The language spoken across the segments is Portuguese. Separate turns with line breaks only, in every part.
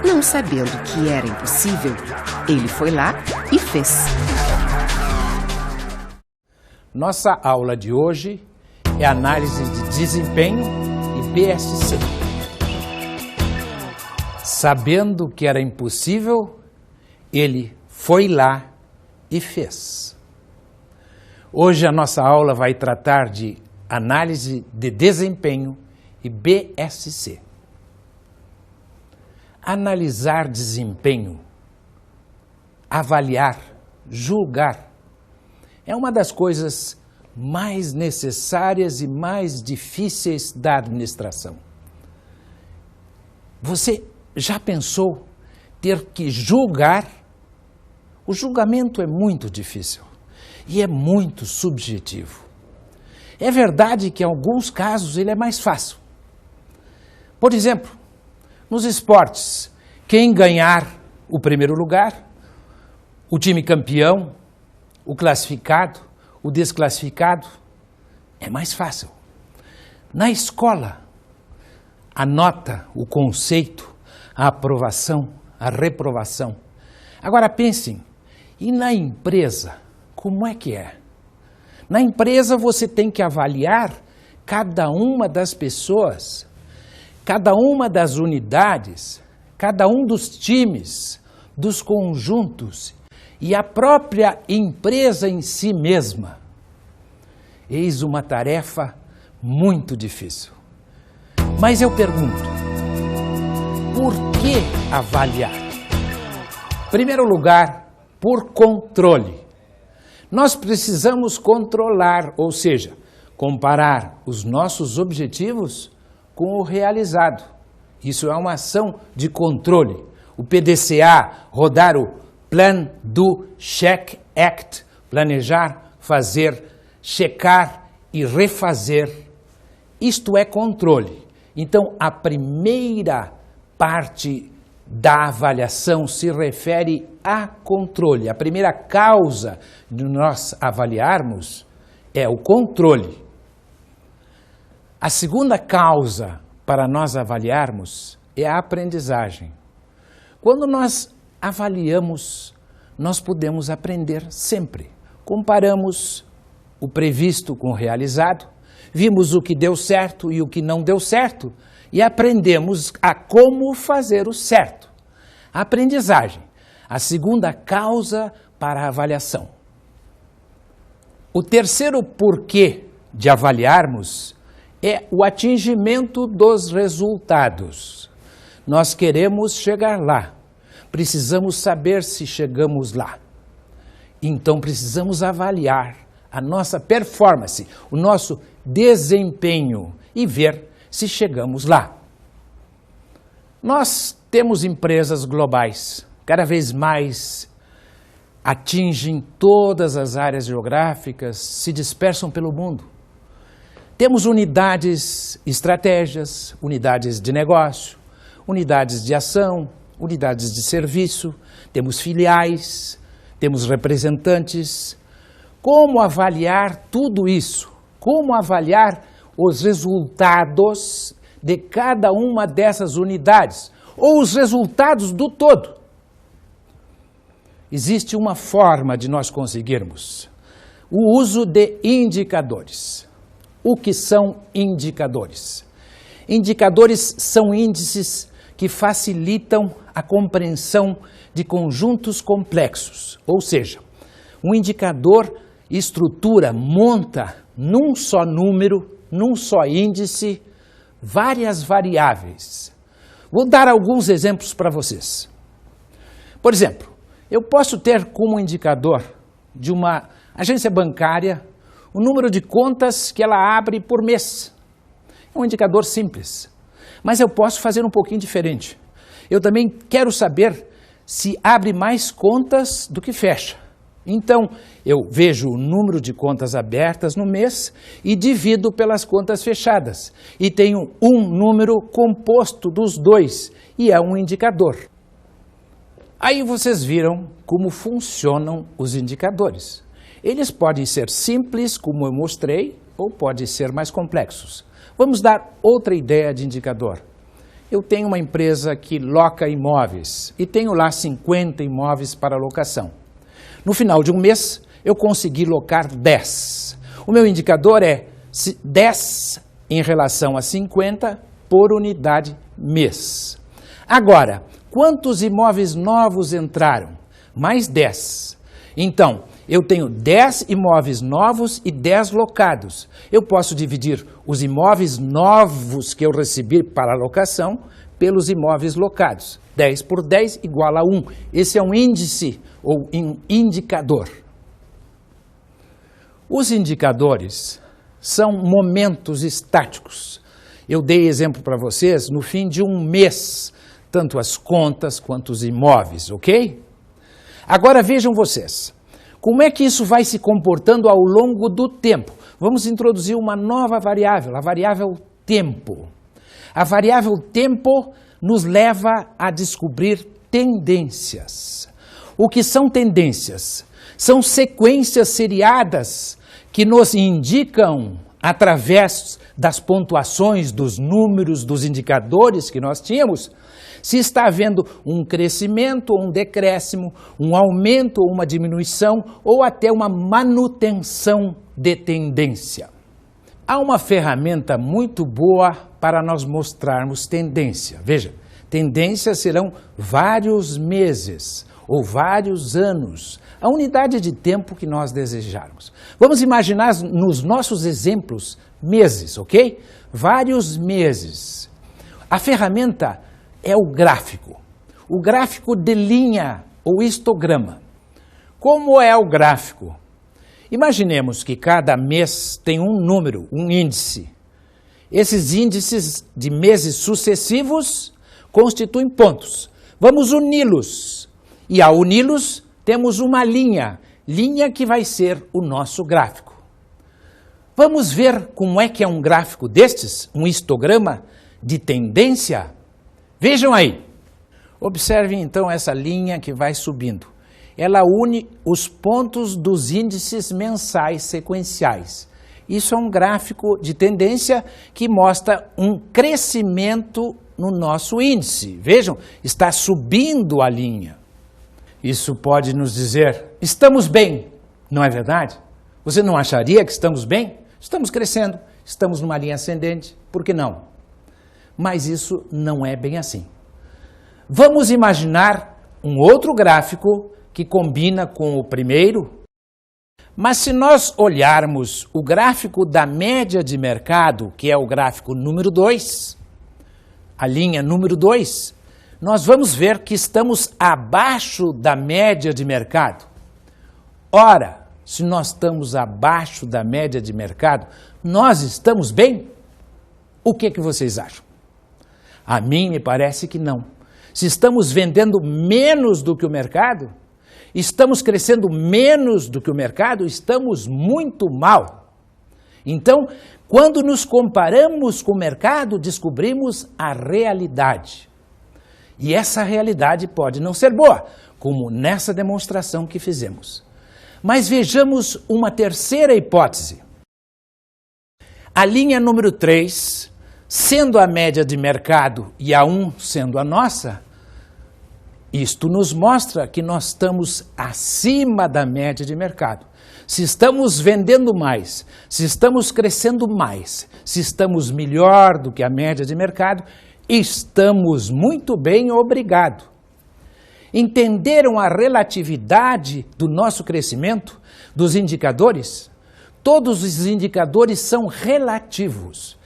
Não sabendo que era impossível, ele foi lá e fez.
Nossa aula de hoje é análise de desempenho e BSC. Sabendo que era impossível, ele foi lá e fez. Hoje a nossa aula vai tratar de análise de desempenho e BSC. Analisar desempenho, avaliar, julgar, é uma das coisas mais necessárias e mais difíceis da administração. Você já pensou ter que julgar? O julgamento é muito difícil e é muito subjetivo. É verdade que em alguns casos ele é mais fácil. Por exemplo, nos esportes, quem ganhar o primeiro lugar, o time campeão, o classificado, o desclassificado, é mais fácil. Na escola, a nota, o conceito, a aprovação, a reprovação. Agora pensem, e na empresa, como é que é? Na empresa você tem que avaliar cada uma das pessoas, cada uma das unidades, cada um dos times, dos conjuntos e a própria empresa em si mesma. Eis uma tarefa muito difícil. Mas eu pergunto, por que avaliar? Em primeiro lugar, por controle. Nós precisamos controlar, ou seja, comparar os nossos objetivos com o realizado. Isso é uma ação de controle. O PDCA, rodar o Plan, Do, Check, Act, planejar, fazer, checar e refazer. Isto é controle. Então, a primeira parte da avaliação se refere a controle. A primeira causa de nós avaliarmos é o controle. A segunda causa para nós avaliarmos é a aprendizagem. Quando nós avaliamos, nós podemos aprender sempre. Comparamos o previsto com o realizado, vimos o que deu certo e o que não deu certo e aprendemos a como fazer o certo. A aprendizagem, a segunda causa para a avaliação. O terceiro porquê de avaliarmos é o atingimento dos resultados. Nós queremos chegar lá, precisamos saber se chegamos lá. Então precisamos avaliar a nossa performance, o nosso desempenho e ver se chegamos lá. Nós temos empresas globais, cada vez mais atingem todas as áreas geográficas, se dispersam pelo mundo. Temos unidades, estratégias, unidades de negócio, unidades de ação, unidades de serviço, temos filiais, temos representantes. Como avaliar tudo isso? Como avaliar os resultados de cada uma dessas unidades? Ou os resultados do todo? Existe uma forma de nós conseguirmos o uso de indicadores. O que são indicadores? Indicadores são índices que facilitam a compreensão de conjuntos complexos. Ou seja, um indicador estrutura, monta num só número, num só índice, várias variáveis. Vou dar alguns exemplos para vocês. Por exemplo, eu posso ter como indicador de uma agência bancária o número de contas que ela abre por mês. É um indicador simples, mas eu posso fazer um pouquinho diferente. Eu também quero saber se abre mais contas do que fecha. Então, eu vejo o número de contas abertas no mês e divido pelas contas fechadas. E tenho um número composto dos dois, e é um indicador. Aí vocês viram como funcionam os indicadores. Eles podem ser simples, como eu mostrei, ou podem ser mais complexos. Vamos dar outra ideia de indicador. eu tenho uma empresa que loca imóveis e tenho lá 50 imóveis para locação. No final de um mês, eu consegui locar 10. O meu indicador é 10 em relação a 50 por unidade mês. Agora, quantos imóveis novos entraram? Mais 10. Então, eu tenho 10 imóveis novos e 10 locados. Eu posso dividir os imóveis novos que eu recebi para locação pelos imóveis locados. 10 por 10 igual a 1. Esse é um índice ou indicador. Os indicadores são momentos estáticos. Eu dei exemplo para vocês no fim de um mês, tanto as contas quanto os imóveis, ok? Agora vejam vocês, como é que isso vai se comportando ao longo do tempo? Vamos introduzir uma nova variável, a variável tempo. A variável tempo nos leva a descobrir tendências. O que são tendências? São sequências seriadas que nos indicam, através das pontuações, dos números, dos indicadores que nós tínhamos, se está havendo um crescimento ou um decréscimo, um aumento ou uma diminuição, ou até uma manutenção de tendência. Há uma ferramenta muito boa para nós mostrarmos tendência. Veja, tendências serão vários meses ou vários anos, a unidade de tempo que nós desejarmos. Vamos imaginar nos nossos exemplos meses, ok? Vários meses. A ferramenta é o gráfico de linha ou histograma. Como é o gráfico? Imaginemos que cada mês tem um número, um índice. Esses índices de meses sucessivos constituem pontos. Vamos uni-los. E ao uni-los, temos uma linha que vai ser o nosso gráfico. Vamos ver como é que é um gráfico destes, um histograma de tendência? Vejam aí. Observem então essa linha que vai subindo. Ela une os pontos dos índices mensais sequenciais. Isso é um gráfico de tendência que mostra um crescimento no nosso índice. Vejam, está subindo a linha. Isso pode nos dizer, estamos bem, não é verdade? Você não acharia que estamos bem? Estamos crescendo, estamos numa linha ascendente, por que não? Mas isso não é bem assim. Vamos imaginar um outro gráfico que combina com o primeiro. Mas se nós olharmos o gráfico da média de mercado, que é o gráfico número 2, a linha número 2, nós vamos ver que estamos abaixo da média de mercado. Ora, se nós estamos abaixo da média de mercado, nós estamos bem? O que vocês acham? A mim me parece que não. Se estamos vendendo menos do que o mercado, estamos crescendo menos do que o mercado, estamos muito mal. Então, quando nos comparamos com o mercado, descobrimos a realidade. E essa realidade pode não ser boa, como nessa demonstração que fizemos. Mas vejamos uma terceira hipótese. A linha número 3, sendo a média de mercado e a 1 sendo a nossa, isto nos mostra que nós estamos acima da média de mercado. Se estamos vendendo mais, se estamos crescendo mais, se estamos melhor do que a média de mercado, estamos muito bem, obrigado. Entenderam a relatividade do nosso crescimento, dos indicadores? Todos os indicadores são relativos.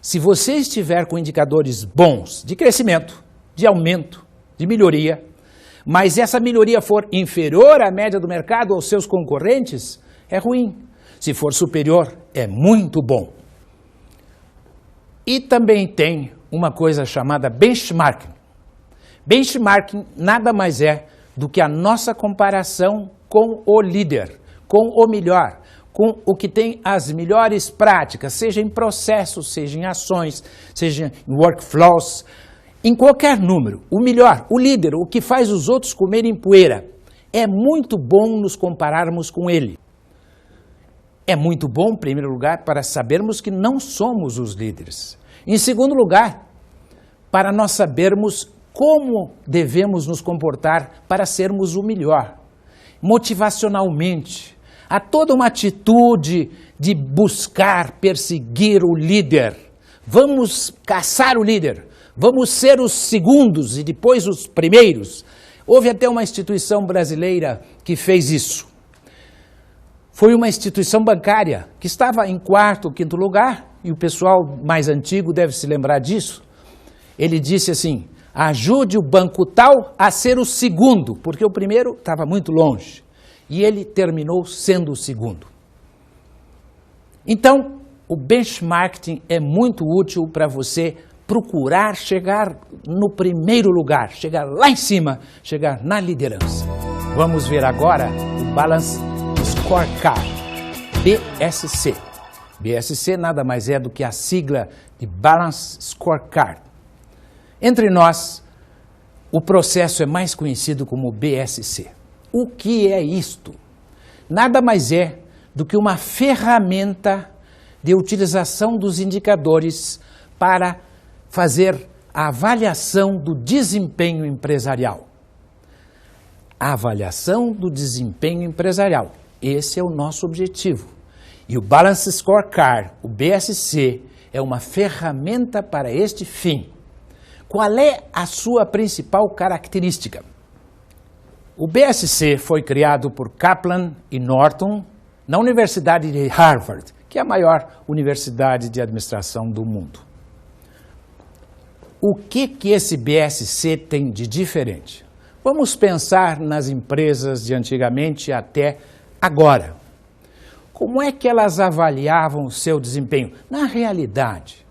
Se você estiver com indicadores bons de crescimento, de aumento, de melhoria, mas essa melhoria for inferior à média do mercado aos seus concorrentes, é ruim. Se for superior, é muito bom. E também tem uma coisa chamada benchmarking. Benchmarking nada mais é do que a nossa comparação com o líder, com o melhor, com o que tem as melhores práticas, seja em processos, seja em ações, seja em workflows, em qualquer número. O melhor, o líder, o que faz os outros comerem poeira. É muito bom nos compararmos com ele. É muito bom, em primeiro lugar, para sabermos que não somos os líderes. Em segundo lugar, para nós sabermos como devemos nos comportar para sermos o melhor. Motivacionalmente, há toda uma atitude de buscar, perseguir o líder. Vamos caçar o líder, vamos ser os segundos e depois os primeiros. Houve até uma instituição brasileira que fez isso. Foi uma instituição bancária que estava em quarto ou quinto lugar, e o pessoal mais antigo deve se lembrar disso. Ele disse assim: ajude o banco tal a ser o segundo, porque o primeiro estava muito longe. E ele terminou sendo o segundo. Então, o benchmarking é muito útil para você procurar chegar no primeiro lugar, chegar lá em cima, chegar na liderança. Vamos ver agora o Balance Scorecard, BSC. BSC nada mais é do que a sigla de Balance Scorecard. Entre nós, o processo é mais conhecido como BSC. O que é isto? Nada mais é do que uma ferramenta de utilização dos indicadores para fazer a avaliação do desempenho empresarial. A avaliação do desempenho empresarial. Esse é o nosso objetivo. E o Balance Scorecard, o BSC, é uma ferramenta para este fim. Qual é a sua principal característica? O BSC foi criado por Kaplan e Norton na Universidade de Harvard, que é a maior universidade de administração do mundo. O que esse BSC tem de diferente? Vamos pensar nas empresas de antigamente até agora. Como é que elas avaliavam o seu desempenho? Na realidade,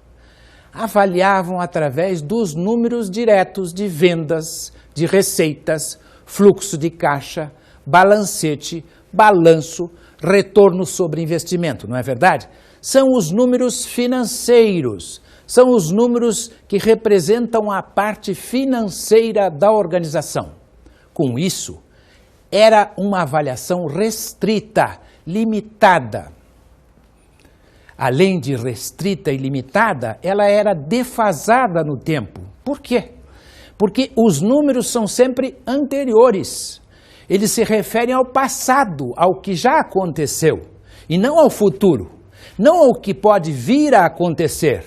avaliavam através dos números diretos de vendas, de receitas, fluxo de caixa, balancete, balanço, retorno sobre investimento, não é verdade? São os números financeiros, são os números que representam a parte financeira da organização. Com isso, era uma avaliação restrita, limitada. Além de restrita e limitada, ela era defasada no tempo. Por quê? Porque os números são sempre anteriores. Eles se referem ao passado, ao que já aconteceu, e não ao futuro, não ao que pode vir a acontecer.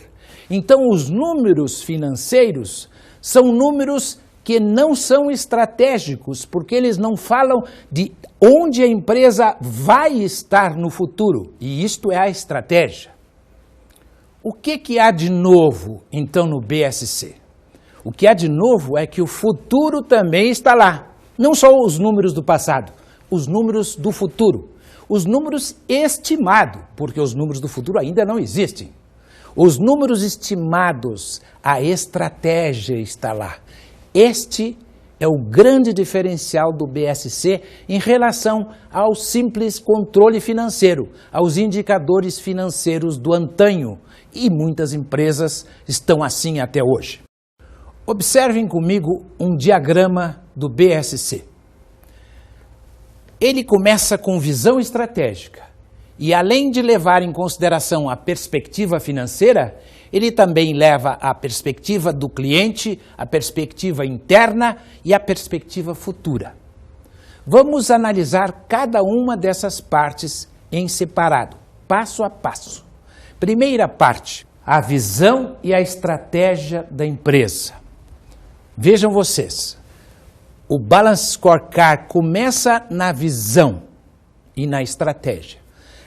Então, os números financeiros são números que não são estratégicos, porque eles não falam de onde a empresa vai estar no futuro, e isto é a estratégia. O que há de novo, então, no BSC? O que há de novo é que o futuro também está lá. Não só os números do passado, os números do futuro. Os números estimados, porque os números do futuro ainda não existem. Os números estimados, a estratégia está lá. Este é o grande diferencial do BSC em relação ao simples controle financeiro, aos indicadores financeiros do antanho. E muitas empresas estão assim até hoje. Observem comigo um diagrama do BSC. Ele começa com visão estratégica e, além de levar em consideração a perspectiva financeira, ele também leva a perspectiva do cliente, a perspectiva interna e a perspectiva futura. Vamos analisar cada uma dessas partes em separado, passo a passo. Primeira parte, a visão e a estratégia da empresa. Vejam vocês, o Balance Scorecard começa na visão e na estratégia.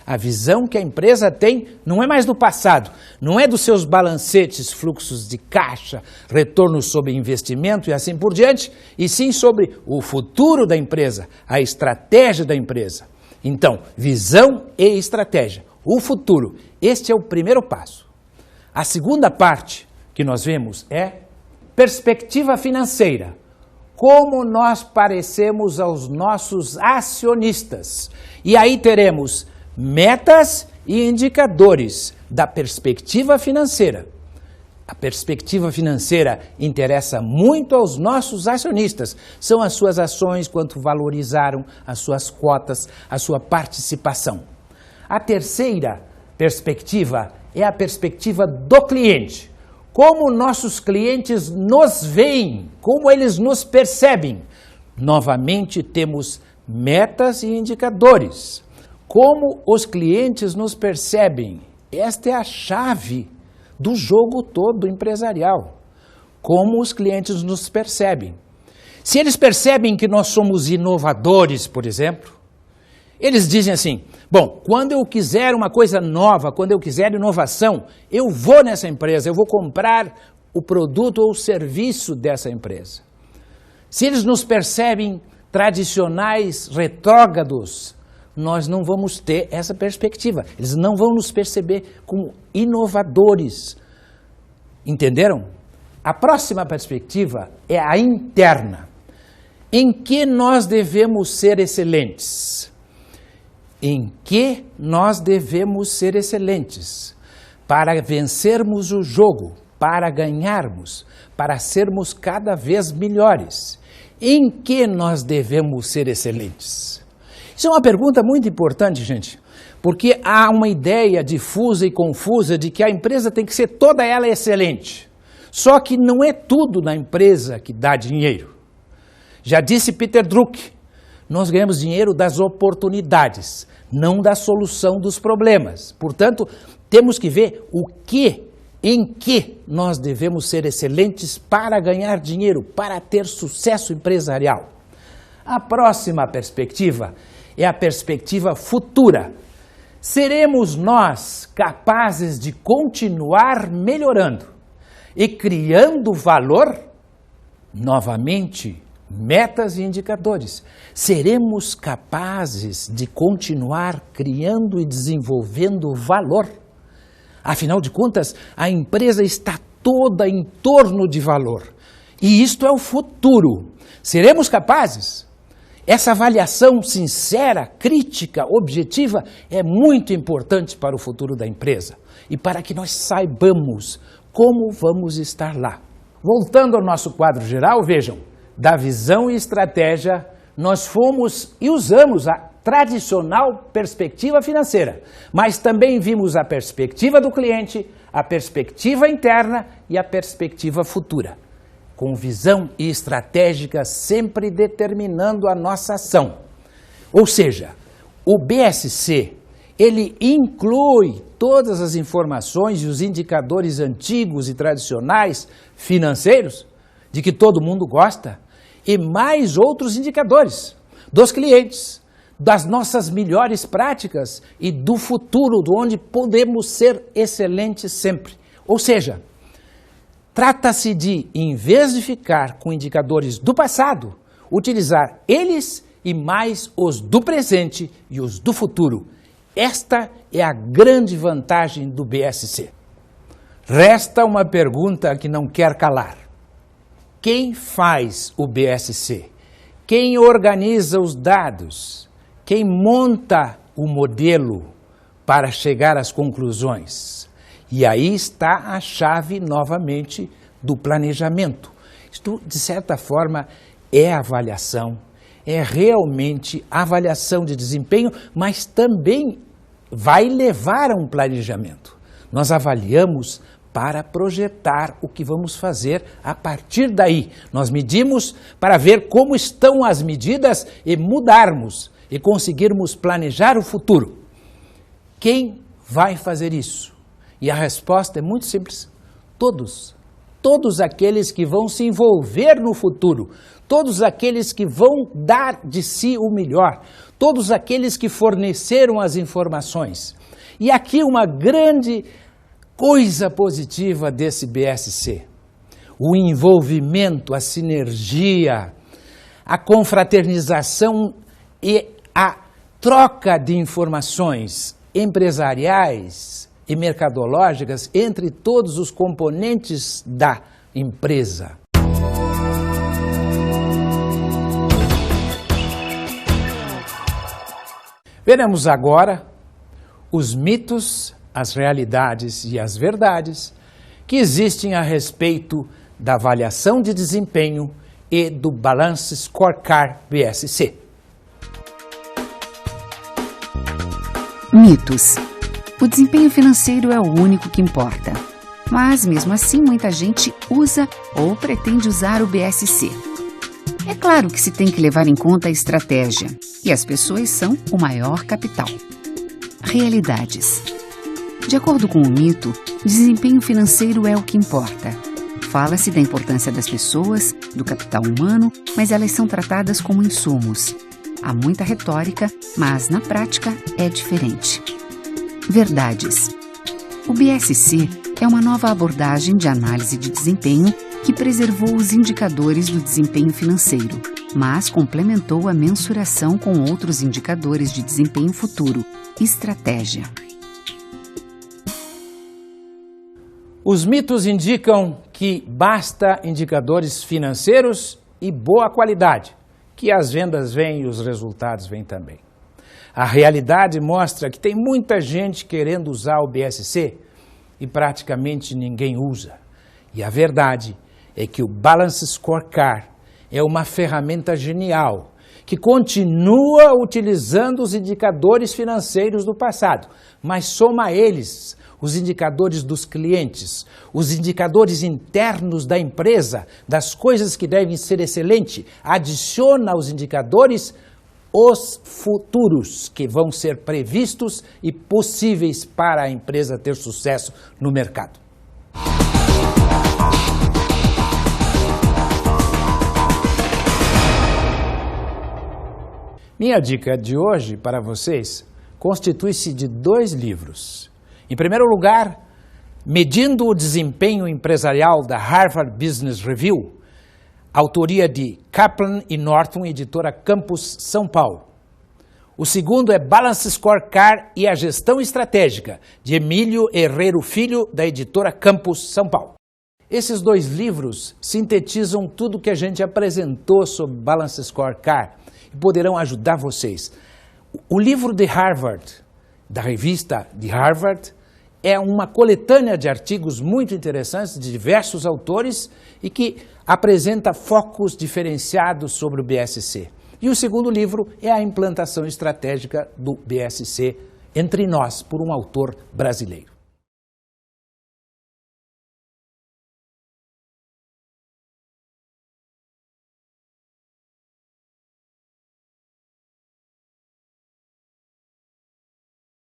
A visão que a empresa tem não é mais do passado, não é dos seus balancetes, fluxos de caixa, retorno sobre investimento e assim por diante, e sim sobre o futuro da empresa, a estratégia da empresa. Então, visão e estratégia, o futuro, este é o primeiro passo. A segunda parte que nós vemos é perspectiva financeira. Como nós parecemos aos nossos acionistas. E aí teremos metas e indicadores da perspectiva financeira. A perspectiva financeira interessa muito aos nossos acionistas. São as suas ações, quanto valorizaram, as suas cotas, a sua participação. A terceira perspectiva é a perspectiva do cliente. Como nossos clientes nos veem, como eles nos percebem. Novamente temos metas e indicadores. Como os clientes nos percebem. Esta é a chave do jogo todo empresarial. Como os clientes nos percebem. Se eles percebem que nós somos inovadores, por exemplo, eles dizem assim, bom, quando eu quiser uma coisa nova, quando eu quiser inovação, eu vou nessa empresa, eu vou comprar o produto ou o serviço dessa empresa. Se eles nos percebem tradicionais, retrógrados, nós não vamos ter essa perspectiva. Eles não vão nos perceber como inovadores. Entenderam? A próxima perspectiva é a interna. Em que nós devemos ser excelentes? Em que nós devemos ser excelentes? Para vencermos o jogo, para ganharmos, para sermos cada vez melhores. Em que nós devemos ser excelentes? Isso é uma pergunta muito importante, gente, porque há uma ideia difusa e confusa de que a empresa tem que ser toda ela excelente. Só que não é tudo na empresa que dá dinheiro. Já disse Peter Drucker, nós ganhamos dinheiro das oportunidades, não da solução dos problemas. Portanto, temos que ver em que nós devemos ser excelentes para ganhar dinheiro, para ter sucesso empresarial. A próxima perspectiva é a perspectiva futura. Seremos nós capazes de continuar melhorando e criando valor? Novamente, metas e indicadores. Seremos capazes de continuar criando e desenvolvendo valor? Afinal de contas, a empresa está toda em torno de valor. E isto é o futuro. Seremos capazes? Essa avaliação sincera, crítica, objetiva é muito importante para o futuro da empresa e para que nós saibamos como vamos estar lá. Voltando ao nosso quadro geral, vejam, da visão e estratégia, nós fomos e usamos a tradicional perspectiva financeira, mas também vimos a perspectiva do cliente, a perspectiva interna e a perspectiva futura, com visão e estratégica sempre determinando a nossa ação. Ou seja, o BSC, ele inclui todas as informações e os indicadores antigos e tradicionais financeiros, de que todo mundo gosta, e mais outros indicadores dos clientes, das nossas melhores práticas e do futuro, de onde podemos ser excelentes sempre. Ou seja, trata-se de, em vez de ficar com indicadores do passado, utilizar eles e mais os do presente e os do futuro. Esta é a grande vantagem do BSC. Resta uma pergunta que não quer calar. Quem faz o BSC? Quem organiza os dados? Quem monta o modelo para chegar às conclusões? E aí está a chave, novamente, do planejamento. Isto, de certa forma, é avaliação, é realmente avaliação de desempenho, mas também vai levar a um planejamento. Nós avaliamos para projetar o que vamos fazer a partir daí. Nós medimos para ver como estão as medidas e mudarmos e conseguirmos planejar o futuro. Quem vai fazer isso? E a resposta é muito simples. Todos. Todos aqueles que vão se envolver no futuro. Todos aqueles que vão dar de si o melhor. Todos aqueles que forneceram as informações. E aqui uma grande coisa positiva desse BSC. O envolvimento, a sinergia, a confraternização e a troca de informações empresariais e mercadológicas entre todos os componentes da empresa. Veremos agora os mitos, as realidades e as verdades que existem a respeito da avaliação de desempenho e do Balance Scorecard BSC.
Mitos. O desempenho financeiro é o único que importa. Mas, mesmo assim, muita gente usa ou pretende usar o BSC. É claro que se tem que levar em conta a estratégia, e as pessoas são o maior capital. Realidades. De acordo com o mito, desempenho financeiro é o que importa. Fala-se da importância das pessoas, do capital humano, mas elas são tratadas como insumos. Há muita retórica, mas na prática é diferente. Verdades. O BSC é uma nova abordagem de análise de desempenho que preservou os indicadores do desempenho financeiro, mas complementou a mensuração com outros indicadores de desempenho futuro, estratégia.
Os mitos indicam que basta indicadores financeiros e boa qualidade, que as vendas vêm e os resultados vêm também. A realidade mostra que tem muita gente querendo usar o BSC e praticamente ninguém usa. E a verdade é que o Balance Scorecard é uma ferramenta genial que continua utilizando os indicadores financeiros do passado, mas soma a eles os indicadores dos clientes, os indicadores internos da empresa, das coisas que devem ser excelentes, adiciona aos indicadores os futuros que vão ser previstos e possíveis para a empresa ter sucesso no mercado. Minha dica de hoje para vocês constitui-se de 2 livros. Em primeiro lugar, Medindo o Desempenho Empresarial da Harvard Business Review, autoria de Kaplan e Norton, editora Campus, São Paulo. O segundo é Balance Scorecard e a Gestão Estratégica, de Emílio Herrero Filho, da editora Campus, São Paulo. Esses 2 livros sintetizam tudo o que a gente apresentou sobre Balance Scorecard e poderão ajudar vocês. O livro de Harvard, da revista de Harvard, é uma coletânea de artigos muito interessantes de diversos autores e que apresenta focos diferenciados sobre o BSC. E o segundo livro é a implantação estratégica do BSC entre nós, por um autor brasileiro.